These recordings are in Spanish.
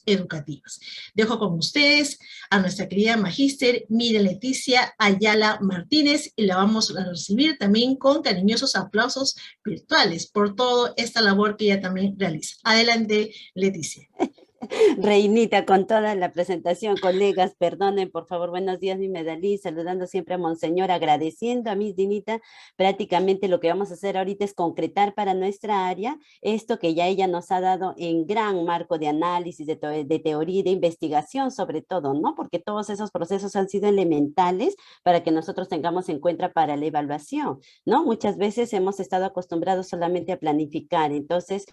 educativas. Dejo con ustedes a nuestra querida magíster Miriam Leticia Ayala Martínez y la vamos a recibir también con cariñosos aplausos virtuales por toda esta labor que ella también realiza. Adelante, Leticia. Reinita, con toda la presentación, colegas, perdonen, por favor, buenos días, mi medalí, saludando siempre a Monseñor, agradeciendo a Miss Dinita, prácticamente lo que vamos a hacer ahorita es concretar para nuestra área esto que ya ella nos ha dado en gran marco de análisis, de teoría y de investigación sobre todo, ¿no? Porque todos esos procesos han sido elementales para que nosotros tengamos en cuenta para la evaluación, ¿no? Muchas veces hemos estado acostumbrados solamente a planificar, entonces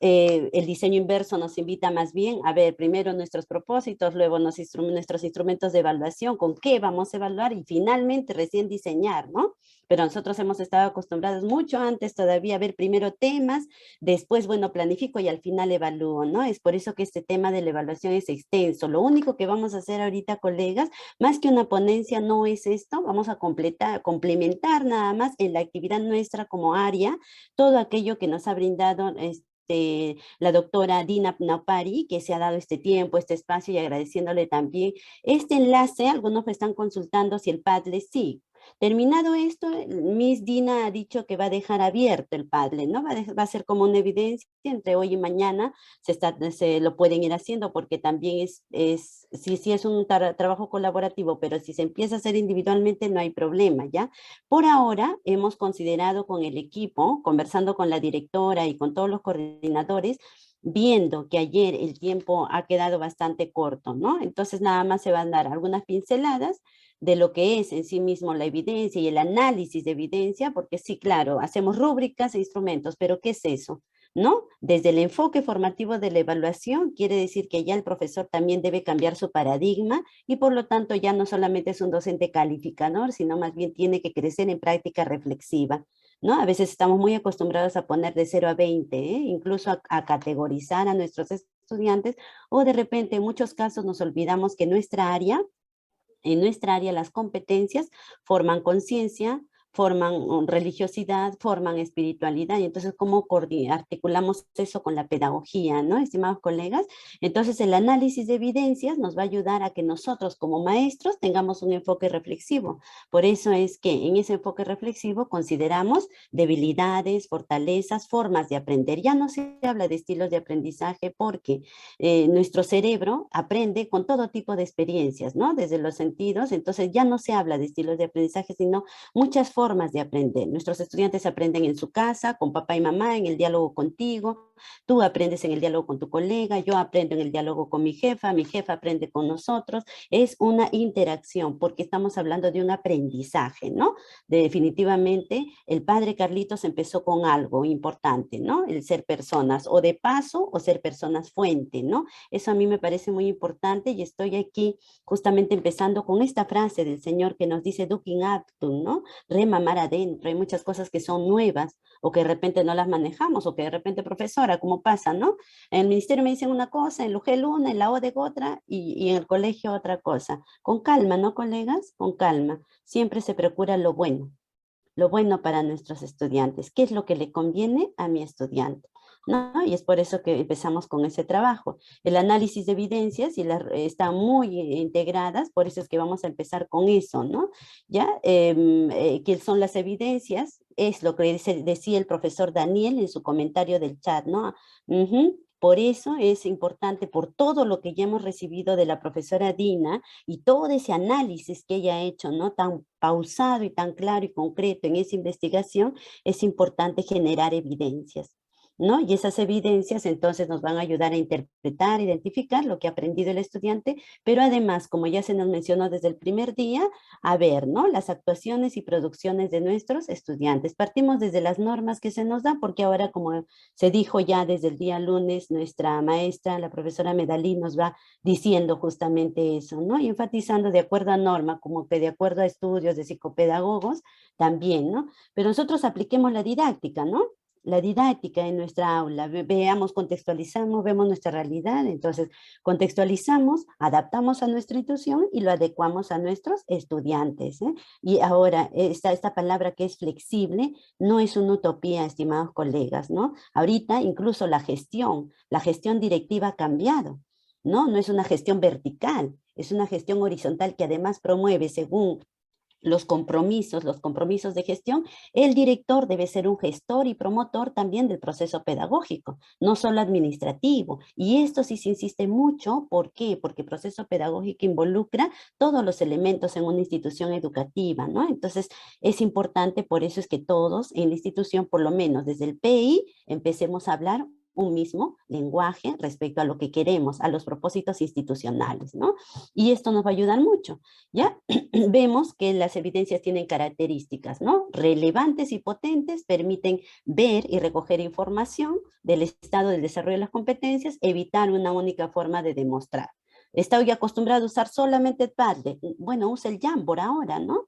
el diseño inverso nos invita más bien a ver primero nuestros propósitos, luego nuestros instrumentos de evaluación, con qué vamos a evaluar y finalmente recién diseñar, ¿no? Pero nosotros hemos estado acostumbrados mucho antes todavía a ver primero temas, después, bueno, planifico y al final evalúo, ¿no? Es por eso que este tema de la evaluación es extenso. Lo único que vamos a hacer ahorita, colegas, más que una ponencia no es esto, vamos a complementar nada más en la actividad nuestra como área, todo aquello que nos ha brindado la doctora Dina Naupari, que se ha dado este tiempo, este espacio, y agradeciéndole también este enlace. Algunos me están consultando si el Padlet sí. Terminado esto, Miss Dina ha dicho que va a dejar abierto el Padlet, ¿no? Va a ser como una evidencia entre hoy y mañana, se lo pueden ir haciendo porque también sí es un trabajo colaborativo, pero si se empieza a hacer individualmente no hay problema, ¿ya? Por ahora hemos considerado con el equipo, conversando con la directora y con todos los coordinadores, viendo que ayer el tiempo ha quedado bastante corto, ¿no? Entonces nada más se van a dar algunas pinceladas de lo que es en sí mismo la evidencia y el análisis de evidencia, porque sí, claro, hacemos rúbricas e instrumentos, pero ¿qué es eso? ¿No? Desde el enfoque formativo de la evaluación, quiere decir que ya el profesor también debe cambiar su paradigma y por lo tanto ya no solamente es un docente calificador, sino más bien tiene que crecer en práctica reflexiva, ¿no? A veces estamos muy acostumbrados a poner de 0 a 20, incluso a categorizar a nuestros estudiantes, o de repente en muchos casos nos olvidamos que en nuestra área las competencias forman conciencia, forman religiosidad, forman espiritualidad, y entonces cómo articulamos eso con la pedagogía, ¿no, estimados colegas? Entonces el análisis de evidencias nos va a ayudar a que nosotros como maestros tengamos un enfoque reflexivo. Por eso es que en ese enfoque reflexivo consideramos debilidades, fortalezas, formas de aprender. Ya no se habla de estilos de aprendizaje porque nuestro cerebro aprende con todo tipo de experiencias, ¿no? Desde los sentidos, entonces ya no se habla de estilos de aprendizaje, sino muchas formas de aprender. Nuestros estudiantes aprenden en su casa, con papá y mamá, en el diálogo contigo, tú aprendes en el diálogo con tu colega, yo aprendo en el diálogo con mi jefa aprende con nosotros, es una interacción, porque estamos hablando de un aprendizaje, ¿no? Definitivamente, el padre Carlitos empezó con algo importante, ¿no? El ser personas, o de paso, o ser personas fuente, ¿no? Eso a mí me parece muy importante y estoy aquí justamente empezando con esta frase del Señor que nos dice Dukin Actum, ¿no? Remamar adentro. Hay muchas cosas que son nuevas o que de repente no las manejamos o que de repente, profesora, como pasa, ¿no? En el ministerio me dicen una cosa, en el UGEL una, en la ODEC otra y en el colegio otra cosa. Con calma, ¿no, colegas? Con calma. Siempre se procura lo bueno para nuestros estudiantes. ¿Qué es lo que le conviene a mi estudiante? ¿No? Y es por eso que empezamos con ese trabajo. El análisis de evidencias están muy integradas, por eso es que vamos a empezar con eso, ¿no? ¿Ya? ¿Qué son las evidencias? Es lo que decía el profesor Daniel en su comentario del chat, ¿no? Por eso es importante, por todo lo que ya hemos recibido de la profesora Dina y todo ese análisis que ella ha hecho, ¿no? Tan pausado y tan claro y concreto en esa investigación, es importante generar evidencias, ¿no? Y esas evidencias entonces nos van a ayudar a interpretar, identificar lo que ha aprendido el estudiante, pero además, como ya se nos mencionó desde el primer día, a ver, ¿no? Las actuaciones y producciones de nuestros estudiantes. Partimos desde las normas que se nos da, porque ahora, como se dijo ya desde el día lunes, nuestra maestra, la profesora Medalí, nos va diciendo justamente eso, ¿no? Y enfatizando de acuerdo a norma, como que de acuerdo a estudios de psicopedagogos, también, ¿no? Pero nosotros apliquemos la didáctica, ¿no? La didáctica en nuestra aula, veamos, contextualizamos, vemos nuestra realidad, entonces contextualizamos, adaptamos a nuestra institución y lo adecuamos a nuestros estudiantes, ¿eh? Y ahora, esta palabra que es flexible, no es una utopía, estimados colegas, ¿no? Ahorita incluso la gestión directiva ha cambiado. ¿no? No es una gestión vertical, es una gestión horizontal que además promueve, según los compromisos de gestión, el director debe ser un gestor y promotor también del proceso pedagógico, no solo administrativo. Y esto sí se insiste mucho, ¿por qué? Porque el proceso pedagógico involucra todos los elementos en una institución educativa, ¿no? Entonces, es importante, por eso es que todos en la institución, por lo menos desde el PI, empecemos a hablar un mismo lenguaje respecto a lo que queremos, a los propósitos institucionales, ¿no? Y esto nos va a ayudar mucho, ¿ya? Vemos que las evidencias tienen características, ¿no? Relevantes y potentes, permiten ver y recoger información del estado del desarrollo de las competencias, evitar una única forma de demostrar. Estoy acostumbrado a usar solamente Padlet. Bueno, usa el Jamboard ahora, ¿no?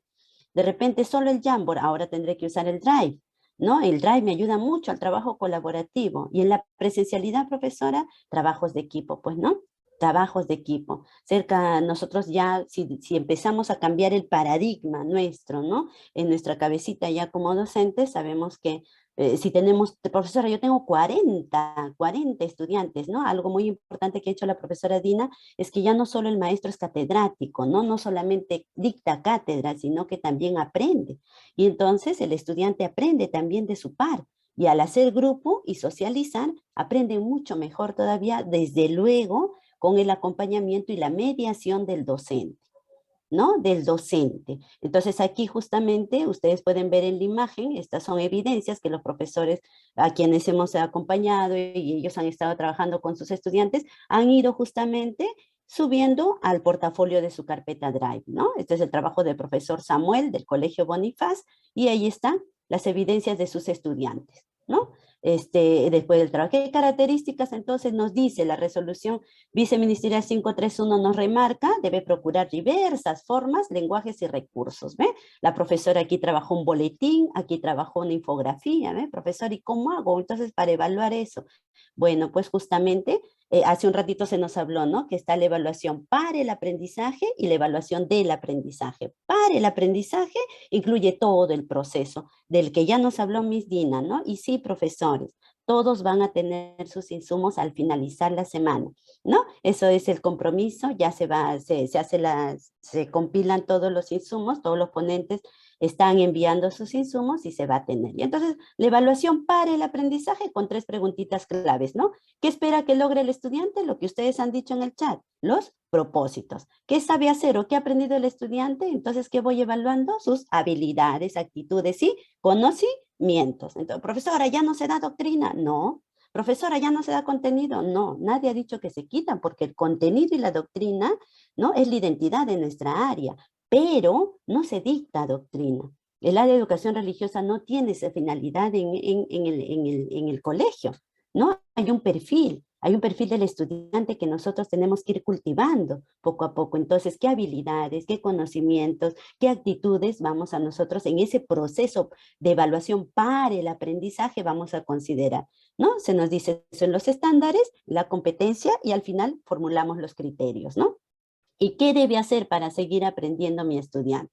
De repente solo el Jamboard, ahora tendré que usar el Drive, ¿no? El Drive me ayuda mucho al trabajo colaborativo. Y en la presencialidad, profesora, trabajos de equipo, pues, ¿no? Trabajos de equipo. Nosotros ya, si empezamos a cambiar el paradigma nuestro, ¿no? En nuestra cabecita ya como docentes, sabemos que si tenemos, profesora, yo tengo 40 estudiantes, ¿no? Algo muy importante que ha hecho la profesora Dina es que ya no solo el maestro es catedrático, ¿no? No solamente dicta cátedra, sino que también aprende. Y entonces el estudiante aprende también de su par. Y al hacer grupo y socializar, aprende mucho mejor todavía, desde luego, con el acompañamiento y la mediación del docente, ¿no? Del docente. Entonces aquí justamente ustedes pueden ver en la imagen, estas son evidencias que los profesores a quienes hemos acompañado y ellos han estado trabajando con sus estudiantes, han ido justamente subiendo al portafolio de su carpeta Drive, ¿no? Este es el trabajo del profesor Samuel del Colegio Bonifaz y ahí están las evidencias de sus estudiantes, ¿no? Después del trabajo. ¿Qué características entonces nos dice la resolución viceministerial 531? Nos remarca, debe procurar diversas formas, lenguajes y recursos, ¿ve? La profesora aquí trabajó un boletín, aquí trabajó una infografía, ¿ve? Profesor, ¿y cómo hago entonces para evaluar eso? Bueno, pues justamente hace un ratito se nos habló, ¿no? Que está la evaluación para el aprendizaje y la evaluación del aprendizaje. Para el aprendizaje incluye todo el proceso del que ya nos habló Miss Dina, ¿no? Y sí, profesores, todos van a tener sus insumos al finalizar la semana, ¿no? Eso es el compromiso, ya se compilan todos los insumos, todos los ponentes están enviando sus insumos y se va a tener. Y entonces, la evaluación para el aprendizaje con 3 preguntitas claves, ¿no? ¿Qué espera que logre el estudiante? Lo que ustedes han dicho en el chat, los propósitos. ¿Qué sabe hacer o qué ha aprendido el estudiante? Entonces, ¿qué voy evaluando? Sus habilidades, actitudes y conocimientos. Entonces, profesora, ¿ya no se da doctrina? No. Profesora, ¿ya no se da contenido? No, nadie ha dicho que se quitan porque el contenido y la doctrina, ¿no? Es la identidad de nuestra área, pero no se dicta doctrina. El área de educación religiosa no tiene esa finalidad en el colegio, ¿no? Hay un perfil del estudiante que nosotros tenemos que ir cultivando poco a poco. Entonces, ¿qué habilidades, qué conocimientos, qué actitudes vamos a nosotros en ese proceso de evaluación para el aprendizaje vamos a considerar? ¿No? Se nos dice, son los estándares, la competencia y al final formulamos los criterios, ¿no? ¿Y qué debe hacer para seguir aprendiendo mi estudiante?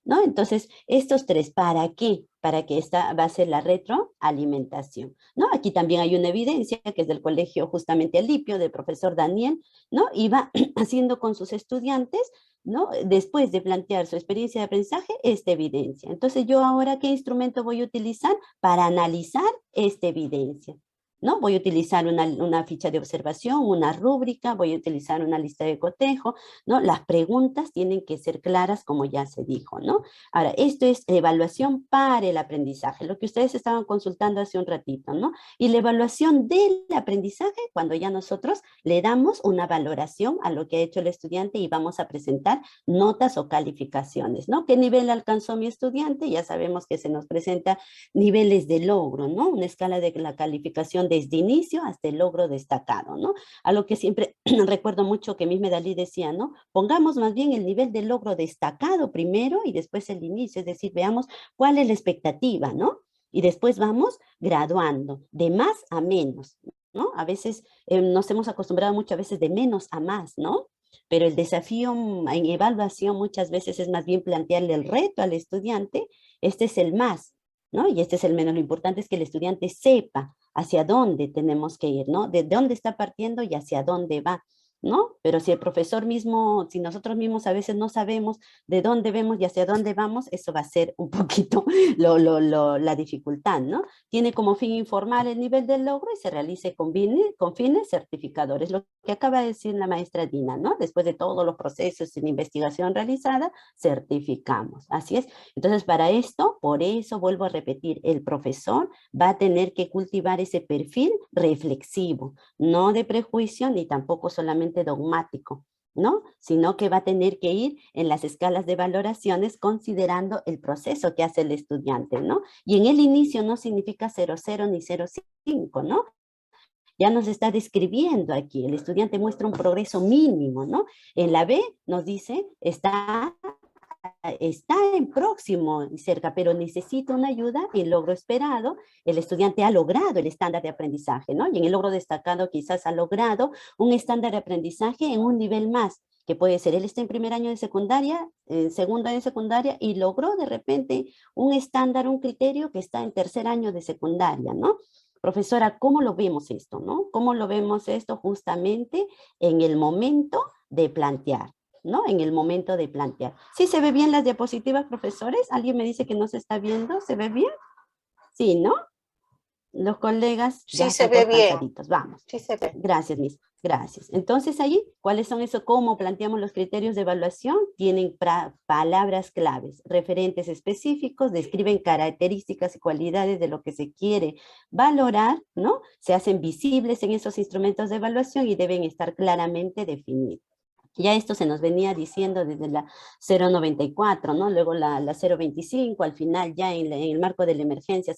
¿No? Entonces, estos 3, ¿para qué? Para que esta va a ser la retroalimentación, ¿no? Aquí también hay una evidencia que es del colegio justamente Alipio, del profesor Daniel, ¿no? Y va haciendo con sus estudiantes, ¿no? Después de plantear su experiencia de aprendizaje, esta evidencia. Entonces, yo ahora, ¿qué instrumento voy a utilizar para analizar esta evidencia? ¿No? Voy a utilizar una ficha de observación, una rúbrica, voy a utilizar una lista de cotejo, ¿no? Las preguntas tienen que ser claras, como ya se dijo, ¿no? Ahora, esto es evaluación para el aprendizaje, lo que ustedes estaban consultando hace un ratito, ¿no? Y la evaluación del aprendizaje, cuando ya nosotros le damos una valoración a lo que ha hecho el estudiante y vamos a presentar notas o calificaciones, ¿no? ¿Qué nivel alcanzó mi estudiante? Ya sabemos que se nos presenta niveles de logro, ¿no? Una escala de la calificación desde inicio hasta el logro destacado, ¿no? A lo que siempre recuerdo mucho que Miss Medalí decía, ¿no? Pongamos más bien el nivel de logro destacado primero y después el inicio, es decir, veamos cuál es la expectativa, ¿no? Y después vamos graduando de más a menos, ¿no? A veces nos hemos acostumbrado muchas veces de menos a más, ¿no? Pero el desafío en evaluación muchas veces es más bien plantearle el reto al estudiante, este es el más, ¿no? Y este es el menos. Lo importante es que el estudiante sepa hacia dónde tenemos que ir, ¿no? De dónde está partiendo y hacia dónde va. ¿no? Pero si el profesor mismo, si nosotros mismos a veces no sabemos de dónde vemos y hacia dónde vamos, eso va a ser un poquito la dificultad, ¿no? Tiene como fin informar el nivel del logro y se realice con fines certificadores, lo que acaba de decir la maestra Dina, ¿no? Después de todos los procesos de investigación realizada, certificamos, así es. Entonces, para esto, por eso vuelvo a repetir, el profesor va a tener que cultivar ese perfil reflexivo, no de prejuicio ni tampoco solamente dogmático, ¿no? Sino que va a tener que ir en las escalas de valoraciones considerando el proceso que hace el estudiante, ¿no? Y en el inicio no significa 00 ni 05, ¿no? Ya nos está describiendo aquí, el estudiante muestra un progreso mínimo, ¿no? En la B nos dice, está en próximo y cerca, pero necesita una ayuda y el logro esperado, el estudiante ha logrado el estándar de aprendizaje, ¿no? Y en el logro destacado quizás ha logrado un estándar de aprendizaje en un nivel más, que puede ser, él está en primer año de secundaria, segundo año de secundaria, y logró de repente un estándar, un criterio que está en tercer año de secundaria, ¿no? Profesora, ¿cómo lo vemos esto, no? ¿Cómo lo vemos esto justamente en el momento de plantear? ¿No? En el momento de plantear. ¿Sí se ve bien las diapositivas, profesores? ¿Alguien me dice que no se está viendo? ¿Se ve bien? Sí, ¿no? Los colegas Sí, ya se están ve todos bien. cansaditos. Vamos. Sí se ve. Gracias, Miss. Gracias. Entonces, allí, ¿cuáles son eso? ¿Cómo planteamos los criterios de evaluación? Tienen palabras claves, referentes específicos, describen características y cualidades de lo que se quiere valorar, ¿no? Se hacen visibles en esos instrumentos de evaluación y deben estar claramente definidos. Ya esto se nos venía diciendo desde la 094, ¿no? Luego la 025, al final ya en el marco de la emergencia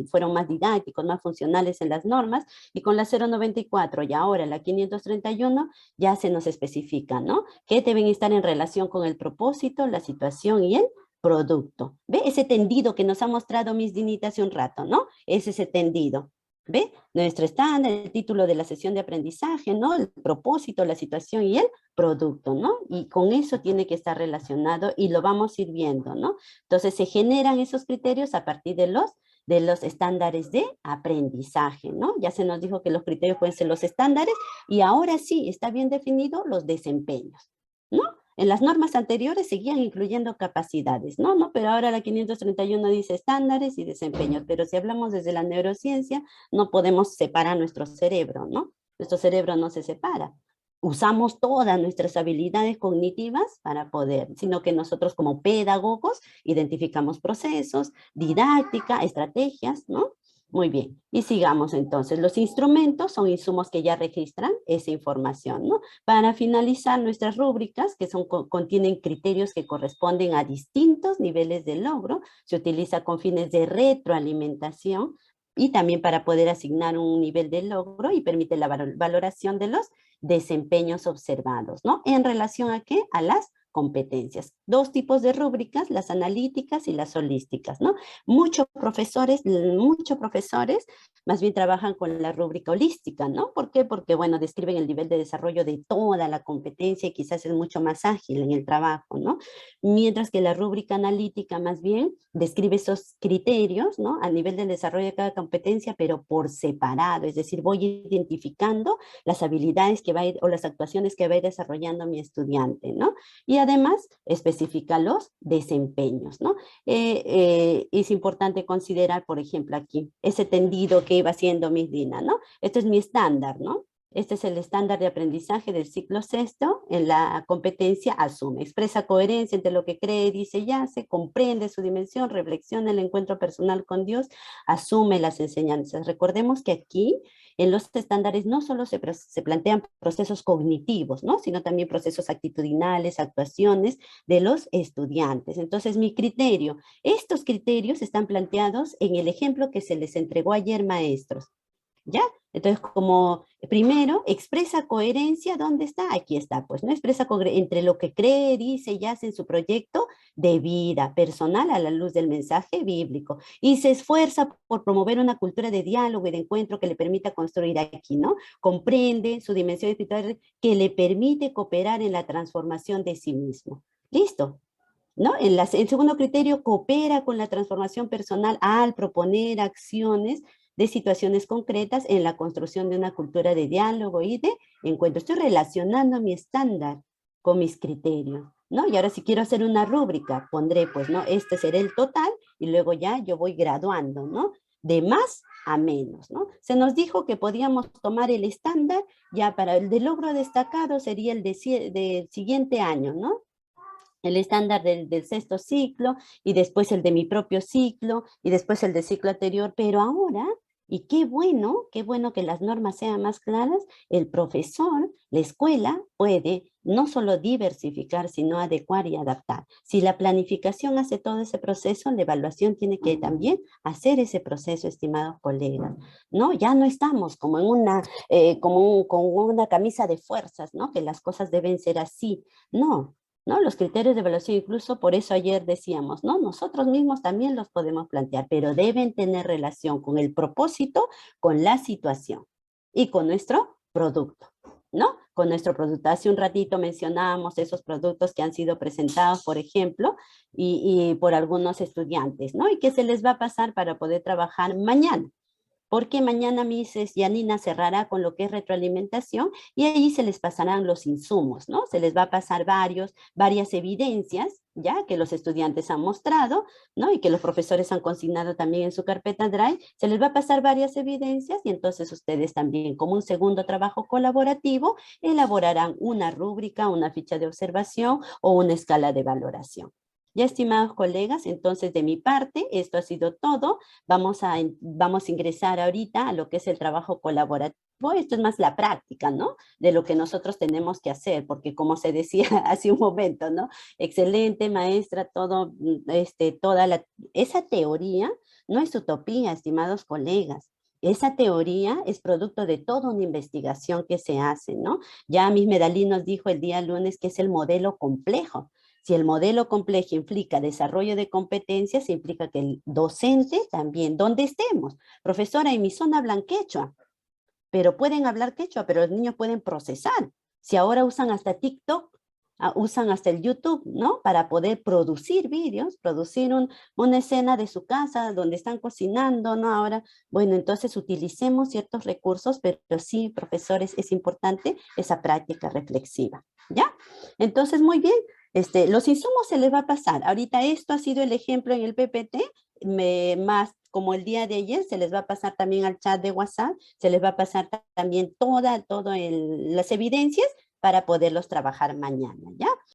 fueron más didácticos, más funcionales en las normas, y con la 094 y ahora la 531 ya se nos especifica, ¿no? Que deben estar en relación con el propósito, la situación y el producto. ¿Ve? Ese tendido que nos ha mostrado Miss Dinita hace un rato, ¿no? Es ese tendido. ¿Ve? Nuestro estándar, el título de la sesión de aprendizaje, ¿no? El propósito, la situación y el producto, ¿no? Y con eso tiene que estar relacionado y lo vamos a ir viendo, ¿no? Entonces se generan esos criterios a partir de los estándares de aprendizaje, ¿no? Ya se nos dijo que los criterios pueden ser los estándares y ahora sí está bien definido los desempeños, ¿no? En las normas anteriores seguían incluyendo capacidades, ¿no? ¿no? Pero ahora la 531 dice estándares y desempeños, pero si hablamos desde la neurociencia, no podemos separar nuestro cerebro, ¿no? Nuestro cerebro no se separa. Usamos todas nuestras habilidades cognitivas para poder, sino que nosotros como pedagogos identificamos procesos, didáctica, estrategias, ¿no? Muy bien, y sigamos entonces. Los instrumentos son insumos que ya registran esa información, ¿no? Para finalizar nuestras rúbricas, que contienen criterios que corresponden a distintos niveles de logro, se utiliza con fines de retroalimentación y también para poder asignar un nivel de logro y permite la valoración de los desempeños observados, ¿no? ¿En relación a qué? A las competencias. Dos tipos de rúbricas, las analíticas y las holísticas, ¿no? Muchos profesores más bien trabajan con la rúbrica holística, ¿no? ¿Por qué? Porque, bueno, describen el nivel de desarrollo de toda la competencia y quizás es mucho más ágil en el trabajo, ¿no? Mientras que la rúbrica analítica más bien describe esos criterios, ¿no? A nivel del desarrollo de cada competencia, pero por separado, es decir, voy identificando las habilidades que va a ir, o las actuaciones que va a ir desarrollando mi estudiante, ¿no? Y además especifica los desempeños, ¿no? Es importante considerar, por ejemplo, aquí, ese tendido que iba haciendo Miss Dina, ¿no? Este es mi estándar, ¿no? Este es el estándar de aprendizaje del ciclo sexto en la competencia asume. Expresa coherencia entre lo que cree, dice y hace, comprende su dimensión, reflexiona el encuentro personal con Dios, asume las enseñanzas. Recordemos que aquí en los estándares no solo se plantean procesos cognitivos, ¿no? Sino también procesos actitudinales, actuaciones de los estudiantes. Entonces, mi criterio, estos criterios están planteados en el ejemplo que se les entregó ayer, maestros. ¿Ya? Entonces, como primero, expresa coherencia, ¿dónde está? Aquí está, pues, ¿no? Expresa entre lo que cree, dice y hace en su proyecto de vida personal a la luz del mensaje bíblico. Y se esfuerza por promover una cultura de diálogo y de encuentro que le permita construir aquí, ¿no? Comprende su dimensión espiritual que le permite cooperar en la transformación de sí mismo. ¿Listo? ¿No? El segundo criterio, coopera con la transformación personal al proponer acciones de situaciones concretas en la construcción de una cultura de diálogo y de encuentro. Estoy relacionando mi estándar con mis criterios, ¿no? Y ahora si quiero hacer una rúbrica, pondré, pues, ¿no? Este será el total y luego ya yo voy graduando, ¿no? De más a menos, ¿no? Se nos dijo que podíamos tomar el estándar ya para el de logro destacado sería el del siguiente año, ¿no? El estándar del sexto ciclo y después el de mi propio ciclo y después el del ciclo anterior, pero ahora, y qué bueno que las normas sean más claras, el profesor, la escuela puede no solo diversificar, sino adecuar y adaptar. Si la planificación hace todo ese proceso, la evaluación tiene que también hacer ese proceso, estimados colegas, ¿no? Ya no estamos como en una, con una camisa de fuerzas, ¿no? Que las cosas deben ser así. No, ¿no? Los criterios de evaluación, incluso por eso ayer decíamos, ¿no? Nosotros mismos también los podemos plantear, pero deben tener relación con el propósito, con la situación y con nuestro producto, ¿no? Con nuestro producto. Hace un ratito mencionábamos esos productos que han sido presentados, por ejemplo, y por algunos estudiantes, ¿no? Y qué se les va a pasar para poder trabajar mañana. Porque mañana Mises Yanina cerrará con lo que es retroalimentación y ahí se les pasarán los insumos, ¿no? Se les va a pasar varias evidencias, ya que los estudiantes han mostrado, ¿no? Y que los profesores han consignado también en su carpeta Drive, se les va a pasar varias evidencias y entonces ustedes también, como un segundo trabajo colaborativo, elaborarán una rúbrica, una ficha de observación o una escala de valoración. Ya, estimados colegas, entonces de mi parte, esto ha sido todo. Vamos a ingresar ahorita a lo que es el trabajo colaborativo. Esto es más la práctica, ¿no? De lo que nosotros tenemos que hacer, porque como se decía hace un momento, ¿no? Excelente, maestra, esa teoría no es utopía, estimados colegas. Esa teoría es producto de toda una investigación que se hace, ¿no? Ya Miss Medellín nos dijo el día lunes que es el modelo complejo. Si el modelo complejo implica desarrollo de competencias, implica que el docente también, donde estemos, profesora, en mi zona hablan quechua, pero pueden hablar quechua, pero los niños pueden procesar. Si ahora usan hasta TikTok, usan hasta el YouTube, ¿no? Para poder producir vídeos, producir una escena de su casa donde están cocinando, ¿no? Ahora, bueno, entonces utilicemos ciertos recursos, pero sí, profesores, es importante esa práctica reflexiva, ¿ya? Entonces, muy bien. Los insumos se les va a pasar. Ahorita esto ha sido el ejemplo en el PPT, más como el día de ayer, se les va a pasar también al chat de WhatsApp, se les va a pasar también las evidencias para poderlos trabajar mañana, ¿ya?